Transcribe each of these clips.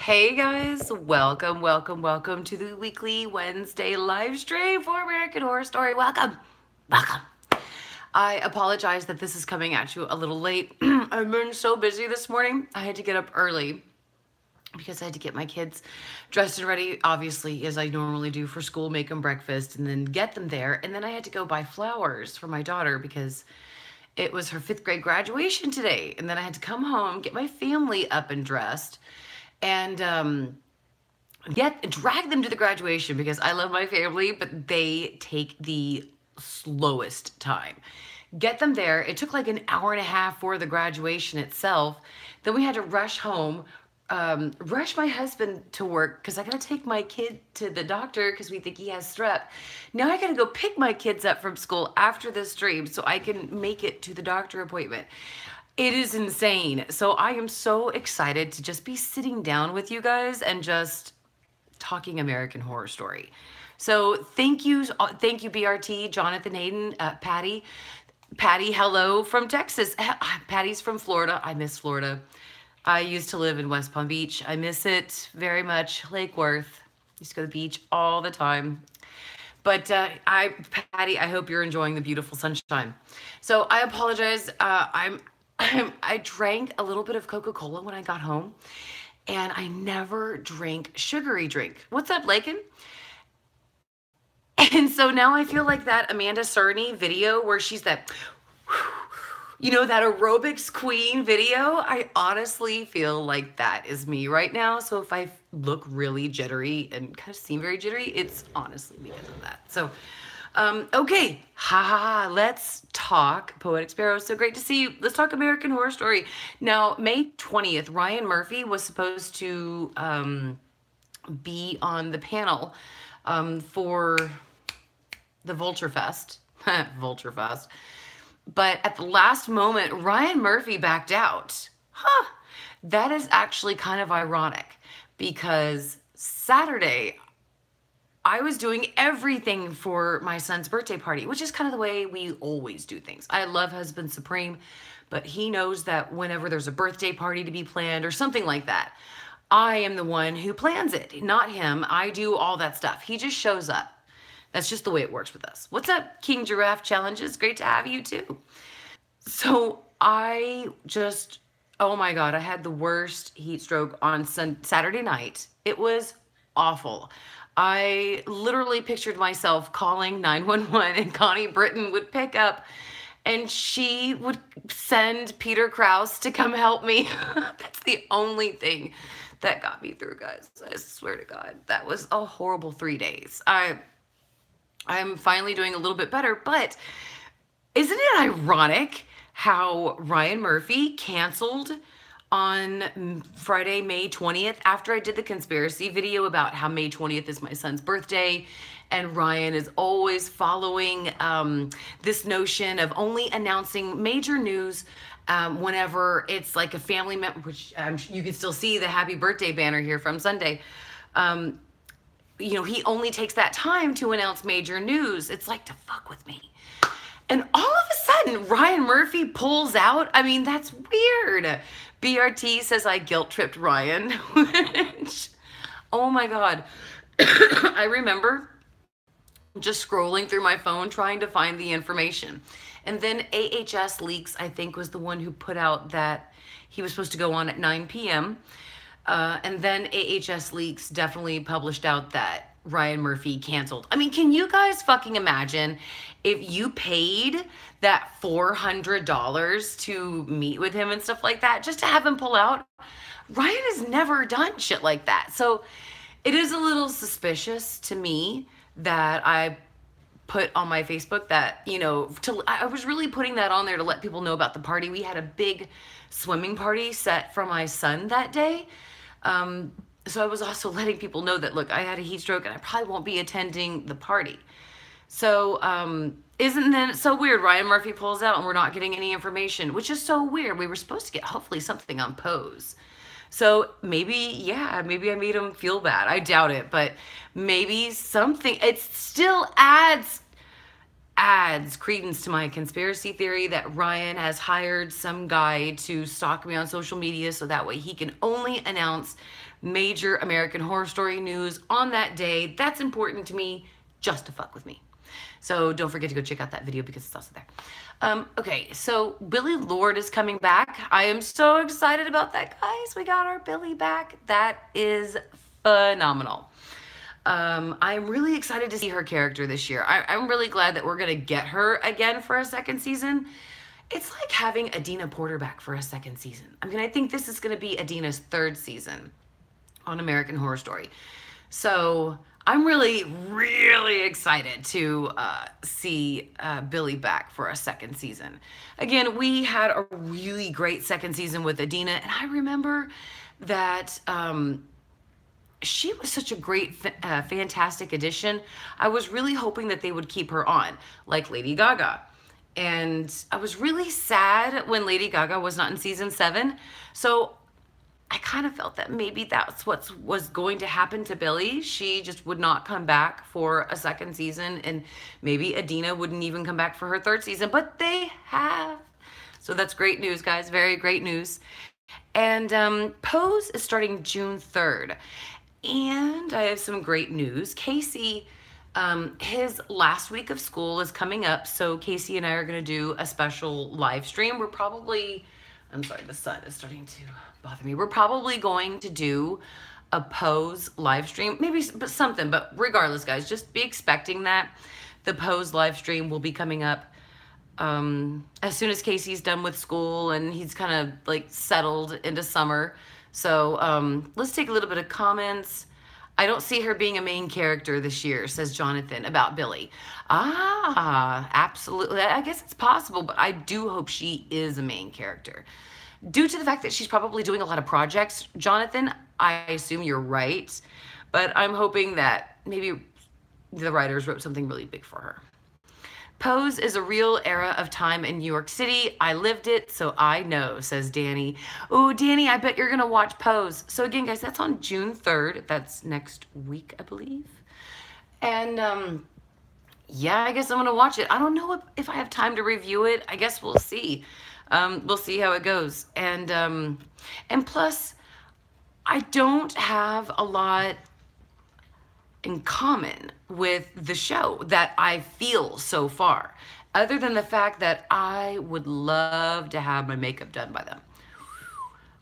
Hey guys, welcome to the weekly Wednesday live stream for American Horror Story. Welcome. I apologize that this is coming at you a little late. I've been so busy this morning. I had to get up early because I had to get my kids dressed and ready, obviously, as I normally do for school, make them breakfast, and then get them there. And then I had to go buy flowers for my daughter because it was her 5th grade graduation today. And then I had to come home, get my family up and dressed, and drag them to the graduation because I love my family, but they take the slowest time. Get them there. It took like an hour and a half for the graduation itself. Then we had to rush home, rush my husband to work because I got to take my kid to the doctor because we think he has strep. Now I got to go pick my kids up from school after the stream so I can make it to the doctor appointment. It is insane. So I am so excited to just be sitting down with you guys and just talking American Horror Story. So thank you, BRT, Jonathan Hayden, Patty. Patty, hello from Texas. Patty's from Florida. I miss Florida. I used to live in West Palm Beach. I miss it very much. Lake Worth. Used to go to the beach all the time. But Patty, I hope you're enjoying the beautiful sunshine. So I apologize. I drank a little bit of Coca-Cola when I got home, and I never drink sugary drink. What's up, Lakin? And so now I feel like that Amanda Cerny video where she's that, that aerobics queen video. I honestly feel like that is me right now. So if I look really jittery and kind of seem very jittery, it's honestly because of that. So okay, let's talk Poetic Sparrow. So great to see you. Let's talk American Horror Story. Now, May 20th, Ryan Murphy was supposed to be on the panel for the Vulture Fest. Vulture Fest. But at the last moment, Ryan Murphy backed out. That is actually kind of ironic because Saturday, I was doing everything for my son's birthday party, which is kind of the way we always do things. I love Husband Supreme, but he knows that whenever there's a birthday party to be planned or something like that, I am the one who plans it, not him. I do all that stuff. He just shows up. That's just the way it works with us. What's up, King Giraffe Challenges? Great to have you too. So oh my God, I had the worst heat stroke on Saturday night. It was awful. I literally pictured myself calling 911 and Connie Britton would pick up and she would send Peter Krause to come help me. That's the only thing that got me through, guys. I swear to God, that was a horrible 3 days. I'm finally doing a little bit better, but isn't it ironic how Ryan Murphy canceled on Friday, May 20th, after I did the conspiracy video about how May 20th is my son's birthday, and Ryan is always following this notion of only announcing major news whenever it's like a family member, which you can still see the happy birthday banner here from Sunday. He only takes that time to announce major news. It's like to fuck with me. And all of a sudden, Ryan Murphy pulls out. I mean, that's weird. BRT says I guilt tripped Ryan. Oh my God. I remember just scrolling through my phone trying to find the information. And then AHS Leaks, I think, was the one who put out that he was supposed to go on at 9 p.m. And then AHS Leaks definitely published out that Ryan Murphy canceled. I mean, can you guys fucking imagine if you paid that $400 to meet with him and stuff like that, just to have him pull out? Ryan has never done shit like that. So it is a little suspicious to me that I put on my Facebook that, I was really putting that on there to let people know about the party. We had a big swimming party set for my son that day. So I was also letting people know that, look, I had a heat stroke and I probably won't be attending the party. So isn't that so weird? Ryan Murphy pulls out and we're not getting any information, which is so weird. We were supposed to get hopefully something on Pose. So maybe I made him feel bad. I doubt it, but maybe something. It still adds credence to my conspiracy theory that Ryan has hired some guy to stalk me on social media so that way he can only announce major American Horror Story news on that day. That's important to me, just to fuck with me. So don't forget to go check out that video because it's also there. Okay, so Billie Lourd is coming back. I am so excited about that, guys. We got our Billie back. That is phenomenal. I'm really excited to see her character this year. I'm really glad that we're going to get her again for a second season. It's like having Adina Porter back for a second season. I mean, I think this is going to be Adina's third season on American Horror Story. So I'm really, really excited to see Billie back for a second season. Again, we had a really great second season with Adina, and I remember that she was such a great, fantastic addition. I was really hoping that they would keep her on, like Lady Gaga. And I was really sad when Lady Gaga was not in season 7. So I kind of felt that maybe that's what was going to happen to Billie. She just would not come back for a second season, and maybe Adina wouldn't even come back for her third season, but they have. So that's great news, guys. Very great news. And Pose is starting June 3rd. And I have some great news. Casey, his last week of school is coming up, so Casey and I are going to do a special live stream. We're probably, I'm sorry, the sun is starting to bother me. We're probably going to do a Pose live stream, maybe something, but regardless, guys, just be expecting that. The Pose live stream will be coming up as soon as Casey's done with school and he's kind of like settled into summer. So let's take a little bit of comments. I don't see her being a main character this year, says Jonathan about Billie. Ah, absolutely. I guess it's possible, but I do hope she is a main character. Due to the fact that she's probably doing a lot of projects, Jonathan, I assume you're right, but I'm hoping that maybe the writers wrote something really big for her. Pose is a real era of time in New York City. I lived it, so I know, says Danny. Oh, Danny, I bet you're going to watch Pose. So again, guys, that's on June 3rd. That's next week, I believe. And yeah, I guess I'm going to watch it. I don't know if I have time to review it. I guess we'll see. We'll see how it goes. And plus, I don't have a lot in common with the show that I feel so far, other than the fact that I would love to have my makeup done by them.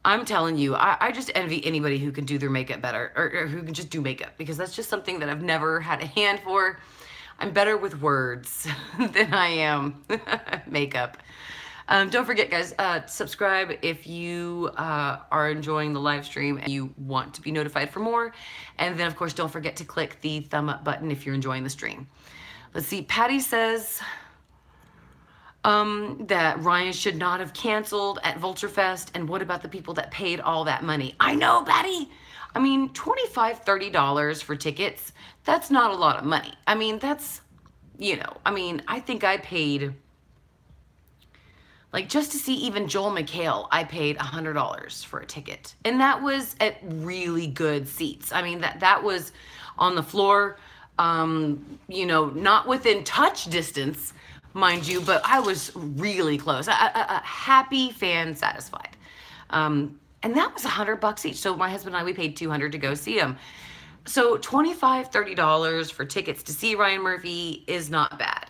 I'm telling you, I just envy anybody who can do their makeup better, or who can just do makeup, because that's just something that I've never had a hand for. I'm better with words than I am makeup. Don't forget, guys, subscribe if you are enjoying the live stream and you want to be notified for more. And then, of course, don't forget to click the thumb up button if you're enjoying the stream. Let's see. Patty says that Ryan should not have canceled at Vulturefest. And what about the people that paid all that money? I know, Patty. I mean, $25, $30 for tickets, that's not a lot of money. I mean, that's, you know, I mean, I think I paid... Like, just to see even Joel McHale, I paid $100 for a ticket. And that was at really good seats. I mean, that was on the floor, you know, not within touch distance, mind you, but I was really close. A happy fan satisfied. And that was $100 each. So my husband and I, we paid $200 to go see him. So $25, $30 for tickets to see Ryan Murphy is not bad.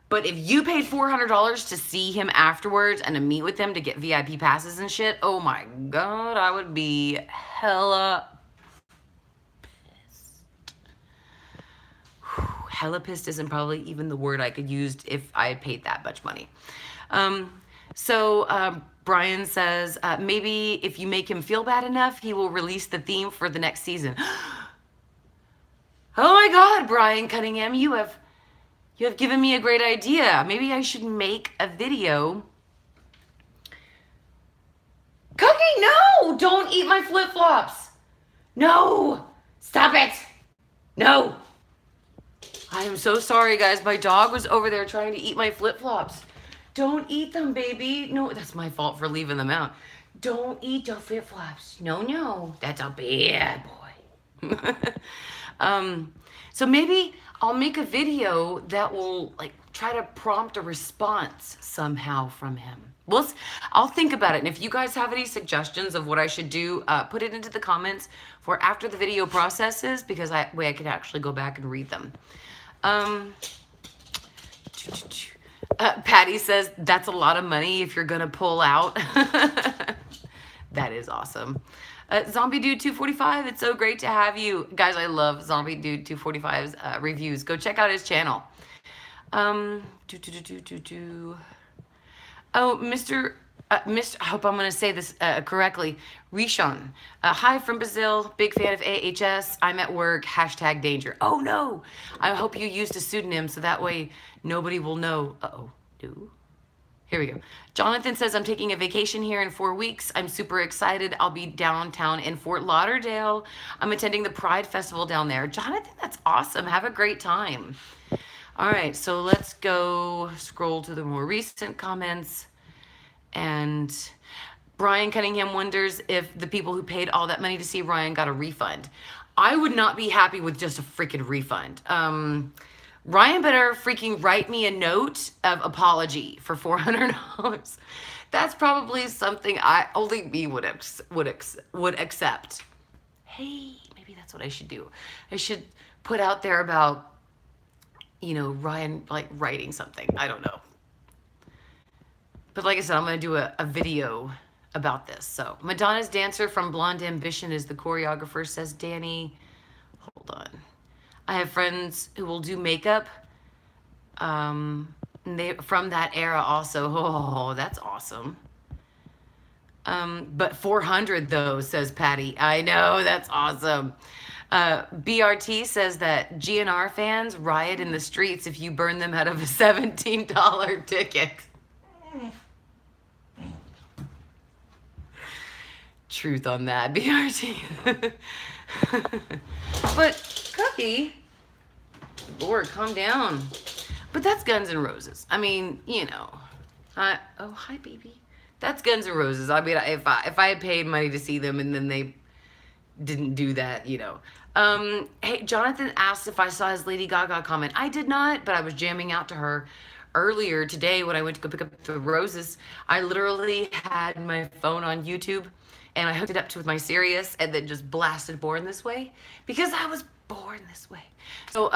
But if you paid $400 to see him afterwards and to meet with him to get VIP passes and shit, oh my God, I would be hella pissed. Whew, hella pissed isn't probably even the word I could use if I had paid that much money. Brian says, maybe if you make him feel bad enough, he will release the theme for the next season. Oh my God, Brian Cunningham, you have given me a great idea. Maybe I should make a video. Cookie, no! Don't eat my flip-flops. No! Stop it! No! I am so sorry, guys. My dog was over there trying to eat my flip-flops. Don't eat them, baby. No, that's my fault for leaving them out. Don't eat the flip-flops. No, no. That's a bad boy. So maybe I'll make a video that will like try to prompt a response somehow from him. I'll think about it. And if you guys have any suggestions of what I should do, put it into the comments for after the video processes, because I can actually go back and read them. Patty says, that's a lot of money if you're going to pull out. That is awesome. Zombie Dude 245, it's so great to have you. Guys, I love Zombie Dude 245's reviews. Go check out his channel. Oh, Mr. I hope I'm going to say this correctly. Rishon. Hi from Brazil. Big fan of AHS. I'm at work. # danger. Oh, no. I hope you used a pseudonym so that way nobody will know. Uh-oh. No. Here we go. Jonathan says, I'm taking a vacation here in 4 weeks. I'm super excited. I'll be downtown in Fort Lauderdale. I'm attending the Pride Festival down there. Jonathan, that's awesome. Have a great time. All right, so let's go scroll to the more recent comments. And Brian Cunningham wonders if the people who paid all that money to see Ryan got a refund. I would not be happy with just a freaking refund. Ryan better freaking write me a note of apology for $400. That's probably something only me would accept. Hey, maybe that's what I should do. I should put out there about, you know, Ryan like writing something. I don't know. But like I said, I'm going to do a video about this. So Madonna's dancer from Blonde Ambition is the choreographer, says Danny. Hold on. I have friends who will do makeup from that era also. Oh, that's awesome. But 400 though, says Patty. I know, that's awesome. BRT says that GNR fans riot in the streets if you burn them out of a $17 ticket. Truth on that, BRT. But Cookie, Lord, calm down. But that's Guns N' Roses. I mean, you know. Oh, hi, baby. That's Guns N' Roses. I mean, if I had paid money to see them and then they didn't do that, you know. Hey, Jonathan asked if I saw his Lady Gaga comment. I did not, but I was jamming out to her earlier today when I went to go pick up the roses. I literally had my phone on YouTube and I hooked it up to my Sirius and then just blasted Born This Way because I was born this way. So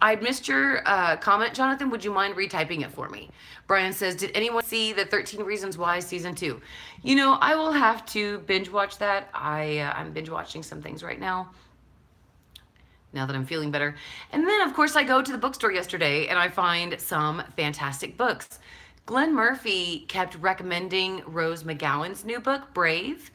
I missed your comment, Jonathan. Would you mind retyping it for me? Brian says, did anyone see the 13 Reasons Why season 2? You know, I will have to binge watch that. I'm binge watching some things right now that I'm feeling better. And then, of course, I go to the bookstore yesterday and I find some fantastic books. Glenn Murphy kept recommending Rose McGowan's new book, Brave.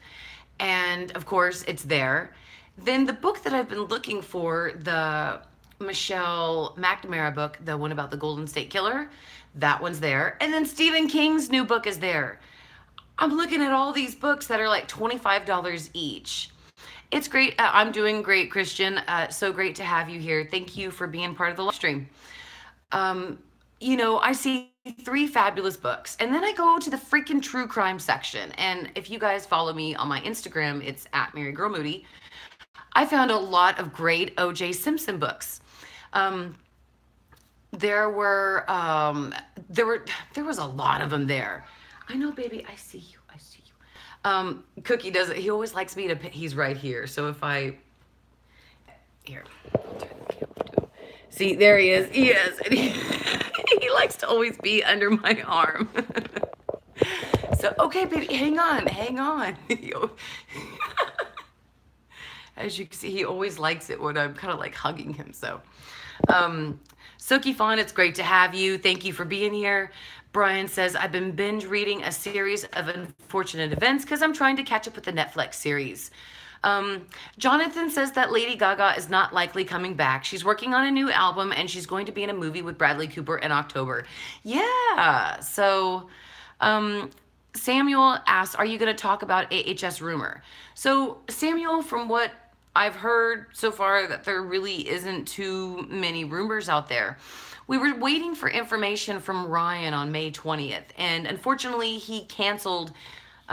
And, of course, it's there. Then the book that I've been looking for, the Michelle McNamara book, the one about the Golden State Killer, that one's there. And then Stephen King's new book is there. I'm looking at all these books that are like $25 each. It's great. I'm doing great, Christian. So great to have you here. Thank you for being part of the live stream. You know, I see 3 fabulous books, and then I go to the freaking true crime section. And if you guys follow me on my Instagram, it's at Mary Girl Moody. I found a lot of great O.J. Simpson books. There was a lot of them there. I know, baby. I see you. I see you. Cookie does it. He always likes me to. He's right here. So if I here, I'll turn the camera to him. See, there he is. He is. And he likes to always be under my arm. So okay, baby, hang on, hang on. As you can see, he always likes it when I'm kind of like hugging him. So, Soki Fawn, it's great to have you. Thank you for being here. Brian says, I've been binge reading a series of unfortunate events because I'm trying to catch up with the Netflix series. Jonathan says that Lady Gaga is not likely coming back. She's working on a new album and she's going to be in a movie with Bradley Cooper in October. Yeah. So, Samuel asks, are you going to talk about AHS rumor? So Samuel, from what I've heard so far, that there really isn't too many rumors out there. We were waiting for information from Ryan on May 20th, and unfortunately he canceled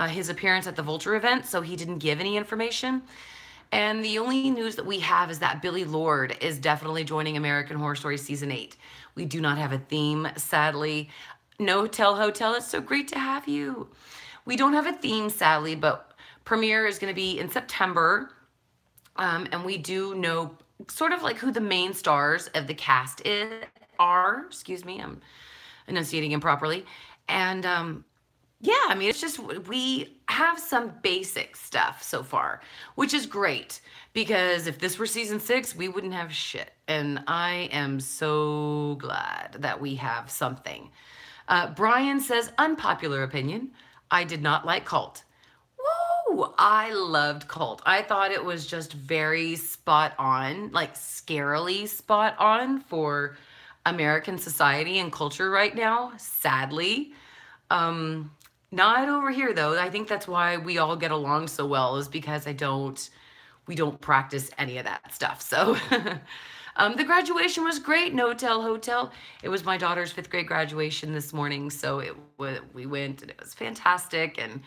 his appearance at the Vulture event, so he didn't give any information. And the only news that we have is that Billie Lourd is definitely joining American Horror Story Season 8. We do not have a theme, sadly. No Hotel, it's so great to have you. We don't have a theme, sadly, but premiere is going to be in September. And we do know sort of like who the main stars of the cast are. Excuse me, I'm enunciating improperly. And yeah, I mean, it's just we have some basic stuff so far, which is great because if this were season 6, we wouldn't have shit. And I am so glad that we have something. Brian says, unpopular opinion, I did not like Cult. Woo! I loved Cult. I thought it was just very spot on, like scarily spot on for American society and culture right now, sadly. Not over here though. I think that's why we all get along so well, is because we don't practice any of that stuff. So the graduation was great. No Hotel. It was my daughter's 5th grade graduation this morning. So we went and it was fantastic. And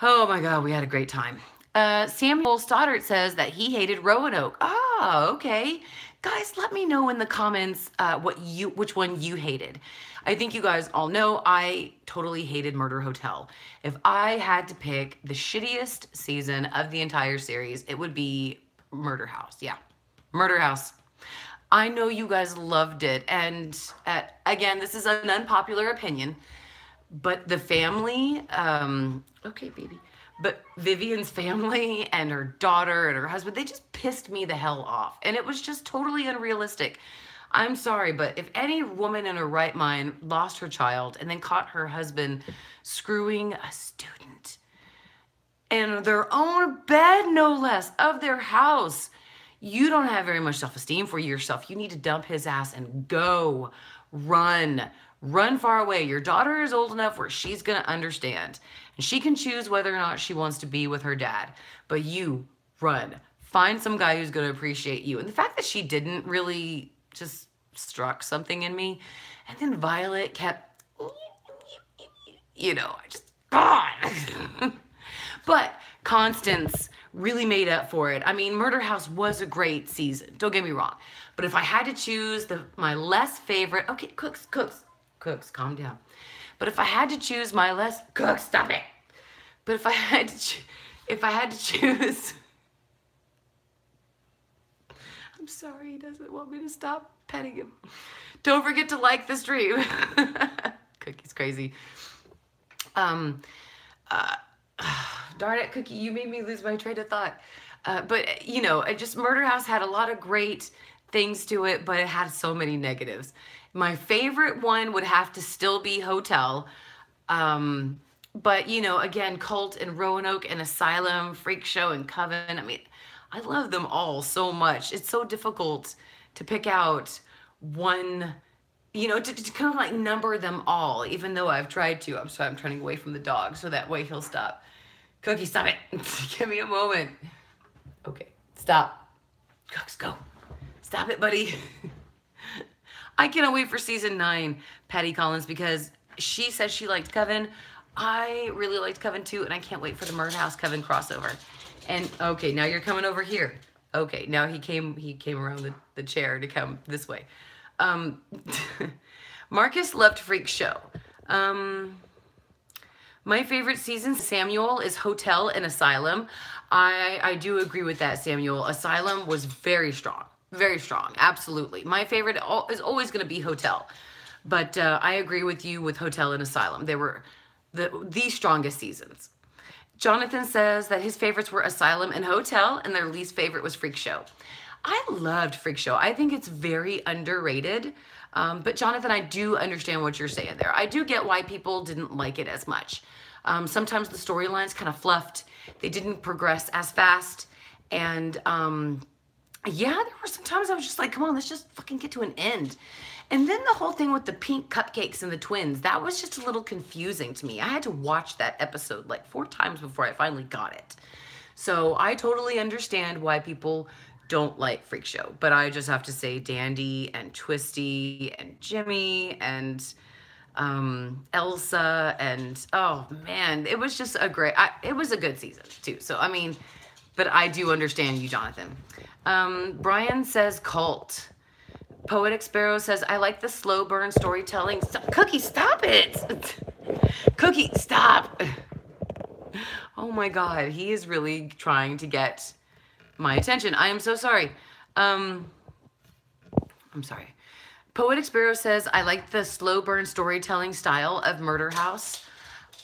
oh my God, we had a great time. Samuel Stoddart says that he hated Roanoke. Oh, okay. Guys, let me know in the comments which one you hated. I think you guys all know I totally hated Murder Hotel. If I had to pick the shittiest season of the entire series, it would be Murder House. Yeah, Murder House. I know you guys loved it. And again, this is an unpopular opinion, but the family, okay, baby. But Vivian's family and her daughter and her husband, they just pissed me the hell off. And it was just totally unrealistic. I'm sorry, but if any woman in her right mind lost her child and then caught her husband screwing a student in their own bed, no less, of their house, you don't have very much self-esteem for yourself. You need to dump his ass and go. Run far away. Your daughter is old enough where she's going to understand. And she can choose whether or not she wants to be with her dad. But you run. Find some guy who's going to appreciate you. And the fact that she didn't really just struck something in me. And then Violet kept, you know, I just, God. But Constance really made up for it. I mean, Murder House was a great season. Don't get me wrong. But if I had to choose my less favorite, okay, Cooks, calm down. But if I had to choose my less, Cooks, stop it. But if I had to choose, I'm sorry, he doesn't want me to stop petting him. Don't forget to like the stream. Cookie's crazy. Darn it, Cookie, you made me lose my train of thought. But, you know, Murder House had a lot of great things to it, but it had so many negatives. My favorite one would have to still be Hotel. But, you know, again, Cult and Roanoke and Asylum, Freak Show and Coven. I mean, I love them all so much. It's so difficult to pick out one, you know, to kind of like number them all, even though I've tried to. I'm sorry, I'm turning away from the dog so that way he'll stop. Cookie, stop it. Give me a moment. Okay, stop. Cooks, go. Stop it, buddy. I cannot wait for season 9, Patty Collins, because she says she liked Coven. I really liked Coven too, and I can't wait for the Murder House Coven crossover. And okay, now you're coming over here. Okay, now he came around the chair to come this way. Marcus loved Freak Show. My favorite season, Samuel, is Hotel and Asylum. I do agree with that, Samuel. Asylum was very strong. Very strong, absolutely. My favorite is always going to be Hotel. But I agree with you with Hotel and Asylum. They were the strongest seasons. Jonathan says that his favorites were Asylum and Hotel, and their least favorite was Freak Show. I loved Freak Show. I think it's very underrated. But Jonathan, I do understand what you're saying there. I do get why people didn't like it as much. Sometimes the storylines kind of fluffed. They didn't progress as fast. And yeah, there were some times I was just like, come on, let's just fucking get to an end. And then the whole thing with the pink cupcakes and the twins, that was just a little confusing to me. I had to watch that episode like 4 times before I finally got it. So I totally understand why people don't like Freak Show. But I just have to say Dandy and Twisty and Jimmy and Elsa and, oh man, it was just it was a good season too. So, I mean, but I do understand you, Jonathan. Brian says Cult. Poetic Sparrow says, I like the slow burn storytelling. Cookie, stop it. Cookie, stop. Oh my God, he is really trying to get my attention. I am so sorry. I'm sorry. Poetic Sparrow says, I like the slow burn storytelling style of Murder House.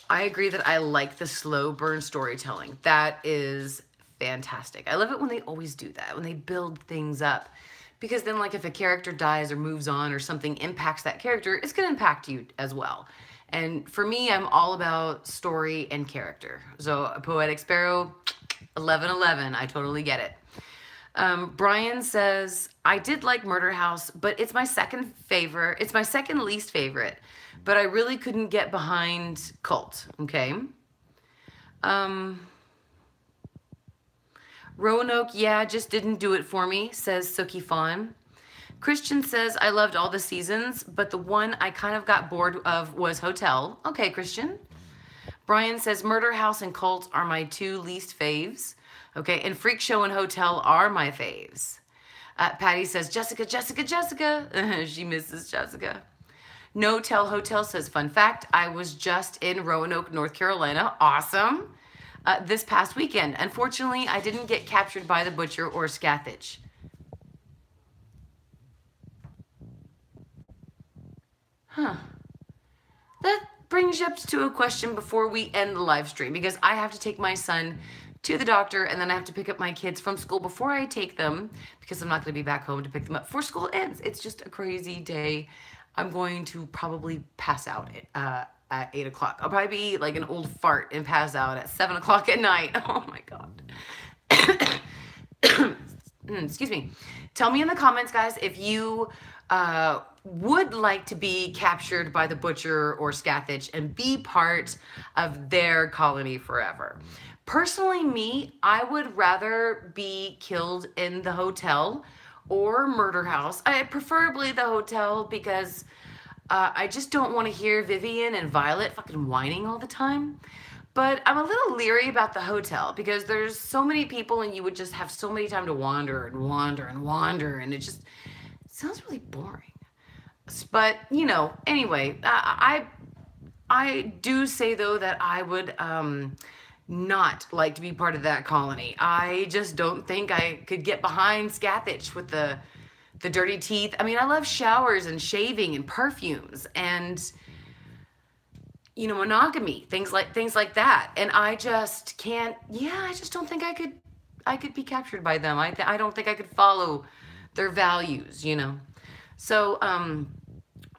I agree that I like the slow burn storytelling. That is fantastic. I love it when they always do that, when they build things up. Because then, like, if a character dies or moves on or something impacts that character, it's going to impact you as well. And for me, I'm all about story and character. So Poetic Sparrow, 11/11. I totally get it. Brian says, I did like Murder House, but it's my second favorite. It's my second least favorite, but I really couldn't get behind Cult. Okay. Roanoke, yeah, just didn't do it for me, says Sookie Fawn. Christian says, I loved all the seasons, but the one I kind of got bored of was Hotel. Okay, Christian. Brian says, Murder House and Cult are my two least faves. Okay, and Freak Show and Hotel are my faves. Patty says, Jessica, Jessica, Jessica. She misses Jessica. No Tell Hotel says, fun fact, I was just in Roanoke, North Carolina. Awesome. This past weekend. Unfortunately, I didn't get captured by the Butcher or Scathach. Huh. That brings you up to a question before we end the live stream, because I have to take my son to the doctor, and then I have to pick up my kids from school before I take them, because I'm not going to be back home to pick them up before school ends. It's just a crazy day. I'm going to probably pass out at 8 o'clock. I'll probably be like an old fart and pass out at 7 o'clock at night. Oh my God. Excuse me. Tell me in the comments, guys, if you would like to be captured by the Butcher or Scathach and be part of their colony forever. Personally, me, I would rather be killed in the Hotel or Murder House. Preferably the Hotel, because I just don't want to hear Vivian and Violet fucking whining all the time. But I'm a little leery about the Hotel, because there's so many people and you would just have so many time to wander and wander and wander, and it sounds really boring. But, you know, anyway, I do say, though, that I would not like to be part of that colony. I just don't think I could get behind Scathach with the dirty teeth. I mean, I love showers and shaving and perfumes and, you know, monogamy, things like that. And I just can't, I just don't think I could be captured by them. I don't think I could follow their values, you know. So,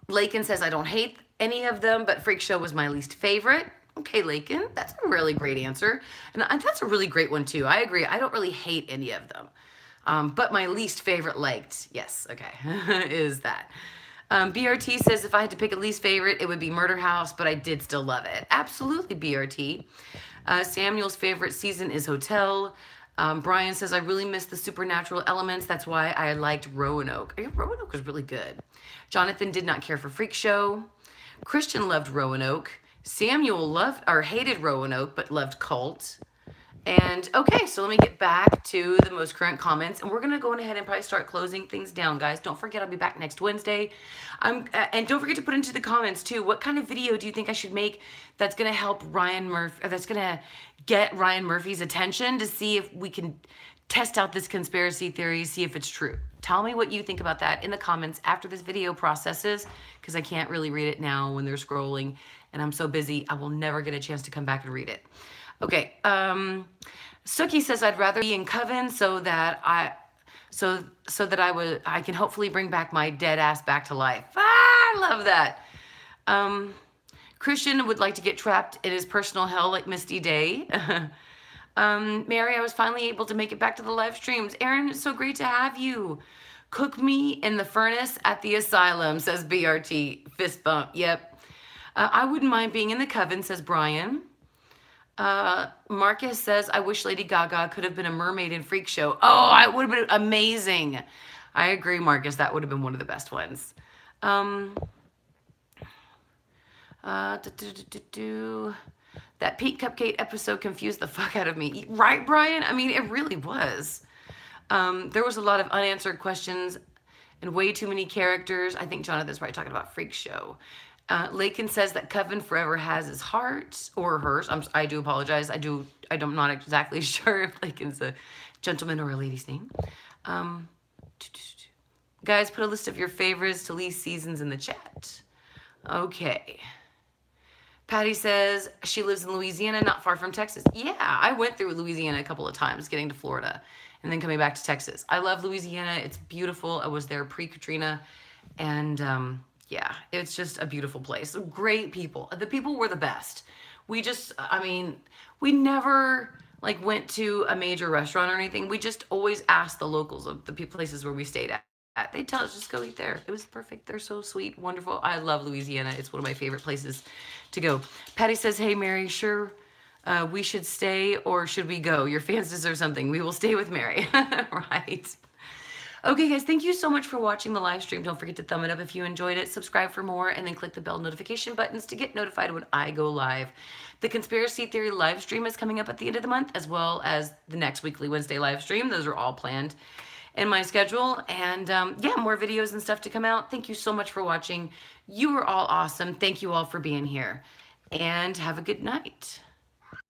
Lakin says, I don't hate any of them, but Freak Show was my least favorite. Okay, Lakin, that's a really great answer. And that's a really great one, too. I agree. I don't really hate any of them. But my least favorite liked, yes, okay, is that. BRT says, if I had to pick a least favorite, it would be Murder House, but I did still love it. Absolutely, BRT. Samuel's favorite season is Hotel. Brian says, I really miss the supernatural elements. That's why I liked Roanoke. Roanoke was really good. Jonathan did not care for Freak Show. Christian loved Roanoke. Samuel hated Roanoke, but loved Cult. And okay, so let me get back to the most current comments, and we're gonna go ahead and probably start closing things down, guys. Don't forget, I'll be back next Wednesday. And don't forget to put into the comments too, what kind of video do you think I should make that's gonna help Ryan Murphy, that's gonna get Ryan Murphy's attention, to see if we can test out this conspiracy theory, see if it's true. Tell me what you think about that in the comments after this video processes, because I can't really read it now when they're scrolling, and I'm so busy, I will never get a chance to come back and read it. Okay, Sookie says, I'd rather be in Coven so that I can hopefully bring back my dead ass back to life. I love that. Christian would like to get trapped in his personal hell like Misty Day. Mary, I was finally able to make it back to the live streams. Aaron, it's so great to have you. Cook me in the furnace at the asylum, says BRT. Fist bump, yep. I wouldn't mind being in the Coven, says Brian. Marcus says, I wish Lady Gaga could have been a mermaid in Freak Show. Oh, it would have been amazing. I agree, Marcus. That would have been one of the best ones. That Pete Cupcake episode confused the fuck out of me. Right, Brian? I mean, it really was. There was a lot of unanswered questions, and way too many characters. I think Jonathan's probably talking about Freak Show. Lakin says that Kevin forever has his heart or hers. I do apologize. I'm not exactly sure if Lakin's a gentleman or a lady's name. Guys, put a list of your favorites to least seasons in the chat. Okay. Patty says she lives in Louisiana, not far from Texas. Yeah, I went through Louisiana a couple of times getting to Florida and then coming back to Texas. I love Louisiana. It's beautiful. I was there pre-Katrina. And yeah, it's just a beautiful place. Great people. The people were the best. We never like went to a major restaurant or anything. We just always asked the locals of the places where we stayed at. They tell us just go eat there. It was perfect. They're so sweet, wonderful. I love Louisiana. It's one of my favorite places to go. Patty says, hey, Mary, sure we should stay or should we go? Your fans deserve something. We will stay with Mary. Right. Okay, guys, thank you so much for watching the live stream. Don't forget to thumb it up if you enjoyed it. Subscribe for more, and then click the bell notification buttons to get notified when I go live. The Conspiracy Theory live stream is coming up at the end of the month, as well as the next weekly Wednesday live stream. Those are all planned in my schedule. And yeah, more videos and stuff to come out. Thank you so much for watching. You are all awesome. Thank you all for being here. And have a good night.